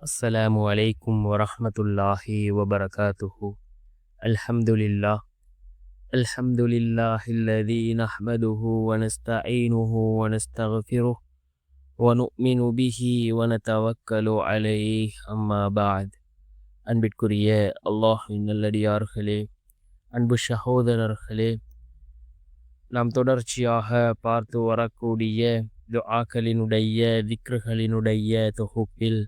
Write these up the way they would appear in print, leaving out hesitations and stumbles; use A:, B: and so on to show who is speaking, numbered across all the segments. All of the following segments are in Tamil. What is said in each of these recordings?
A: السلام عليكم ورحمة الله وبركاته. الحمد لله. الحمد لله الذي نحمده ونستعينه ونستغفره ونؤمن به ونتوكل عليه. أما بعد. அன்பிற்குரிய அல்லாஹ்வின் நல்லடியார்களே, அன்பு சகோதரர்களே, நாம் தொடர்ச்சியாக பார்த்து வரக்கூடிய துஆக்களினுடைய திக்ருகளினுடைய தொகுப்பில்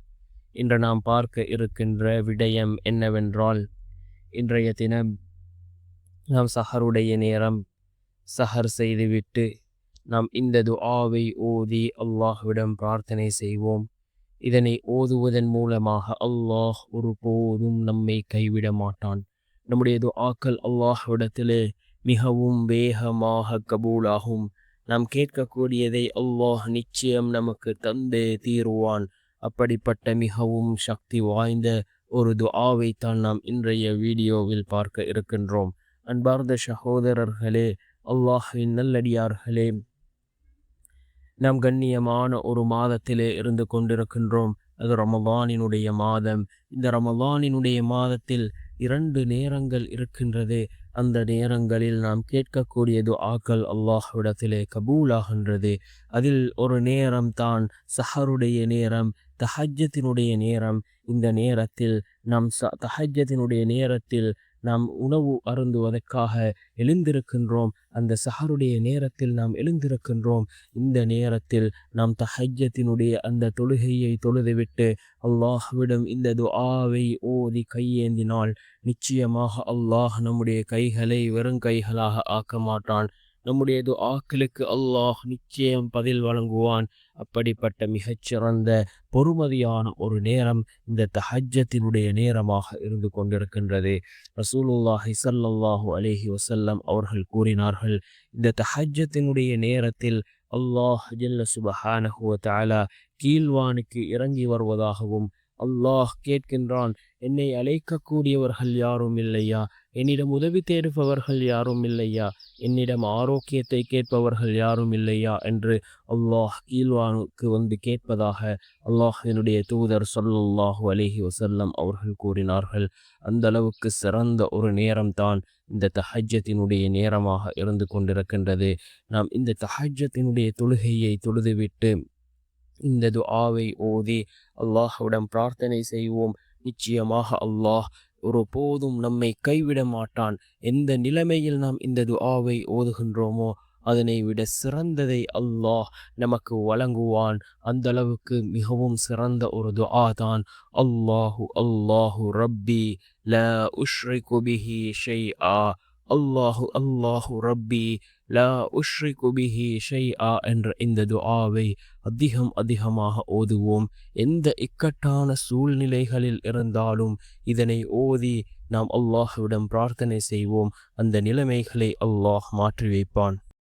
A: இன்று நாம் பார்க்க இருக்கின்ற விடயம் என்னவென்றால், இன்றைய தினம் நாம் சஹருடைய நேரம் சஹர் செய்துவிட்டு நாம் இந்த துஆவை ஓதி அல்லாஹ்விடம் பிரார்த்தனை செய்வோம். இதனை ஓதுவதன் மூலமாக அல்லாஹ் ஒருபோதும் நம்மை கைவிட மாட்டான். நம்முடைய துஆக்கள் அல்லாஹ்விடத்திலே மிகவும் வேகமாக கபூலாகும். நாம் கேட்கக்கூடியதை அல்லாஹ் நிச்சயம் நமக்கு தந்தே தீருவான். அப்படிப்பட்ட மிகவும் சக்தி வாய்ந்த ஒரு துஆவை தான் நாம் இன்றைய வீடியோவில் பார்க்க இருக்கின்றோம். அன்பார்ந்த சகோதரர்களே, அல்லாஹ்வின் நல்லடியார்களே, நாம் கண்ணியமான ஒரு மாதத்திலே இருந்து கொண்டிருக்கின்றோம். அது ரமலானினுடைய மாதம். இந்த ரமலானினுடைய மாதத்தில் 2 நேரங்கள் இருக்கின்றது. அந்த நேரங்களில் நாம் கேட்கக்கூடிய துஆக்கள் அல்லாஹ்விடத்திலே கபூலாகின்றது. அதில் ஒரு நேரம் தான் சஹருடைய நேரம், தஹஜ்ஜத்தினுடைய நேரம். இந்த நேரத்தில் நாம் தஹஜ்ஜத்தினுடைய நேரத்தில் நாம் உணவு அருந்துவதற்காக எழுந்திருக்கின்றோம். அந்த சஹருடைய நேரத்தில் நாம் எழுந்திருக்கின்றோம். இந்த நேரத்தில் நாம் தஹஜ்ஜத்தினுடைய அந்த தொழுகையை தொழுதுவிட்டு அல்லாஹ்விடம் இந்த துஆவை ஓதி கையேந்தினால் நிச்சயமாக அல்லாஹ் நம்முடைய கைகளை வெறும் கைகளாக ஆக்க மாட்டான். நம்முடைய துஆக்களுக்கு அல்லாஹ் நிச்சயம் பதில் வழங்குவான். அப்படிப்பட்ட மிகச்சிறந்த பொறுமதியான ஒரு நேரம் இந்த தஹஜ்ஜத்தினுடைய நேரமாக இருந்து கொண்டிருக்கின்றது. ரசூலுல்லாஹி ஸல்லல்லாஹு அலைஹி வஸல்லம் அவர்கள் கூறினார்கள், இந்த தஹஜ்ஜத்தினுடைய நேரத்தில் அல்லாஹ் ஜல்ல சுப்ஹானஹு வ தஆலா கீழ்வானுக்கு இறங்கி வருவதாகவும், அல்லாஹ் கேட்கின்றான், என்னை அழைக்கக்கூடியவர்கள் யாரும் இல்லையா? என்னிடம் உதவி தேடுபவர்கள் யாரும் இல்லையா? என்னிடம் ஆரோக்கியத்தை கேட்பவர்கள் யாரும் இல்லையா என்று அல்லாஹ் கீழ்வானுக்கு வந்து கேட்பதாக அல்லாஹ்வினுடைய தூதர் ஸல்லல்லாஹு அலைஹி வஸல்லம் அவர்கள் கூறினார்கள். அந்த அளவுக்கு சிறந்த ஒரு நேரம்தான் இந்த தஹஜ்ஜத்தினுடைய நேரமாக இருந்து கொண்டிருக்கின்றது. நாம் இந்த தஹஜ்ஜத்தினுடைய தொழுகையை தொழுதுவிட்டு இந்த துஆவை ஓதி அல்லாஹ்விடம் பிரார்த்தனை செய்வோம். நிச்சயமாக அல்லாஹ் ஒருபோதும் நம்மை கைவிட மாட்டான். எந்த நிலைமையில் நாம் இந்த துஆவை ஓதுகின்றோமோ அதனை விட சிறந்ததை அல்லாஹ் நமக்கு வழங்குவான். அந்த அளவுக்கு மிகவும் சிறந்த ஒரு துஆ தான் அல்லாஹு அல்லாஹு ரப்பி லா உஷ்ரிகு பிஹி ஷைஆ. அல்லாஹு அல்லாஹு ரப்பி லா உஷ்ரிகு பிஹி ஷைஆ என்ற இந்த துஆவை அதிகமாக ஓதுவோம். எந்த இக்கட்டான சூழ்நிலைகளில் இருந்தாலும் இதனை ஓதி நாம் அல்லாஹ்விடம் பிரார்த்தனை செய்வோம். அந்த நிலைமைகளை அல்லாஹ் மாற்றி வைப்பான்.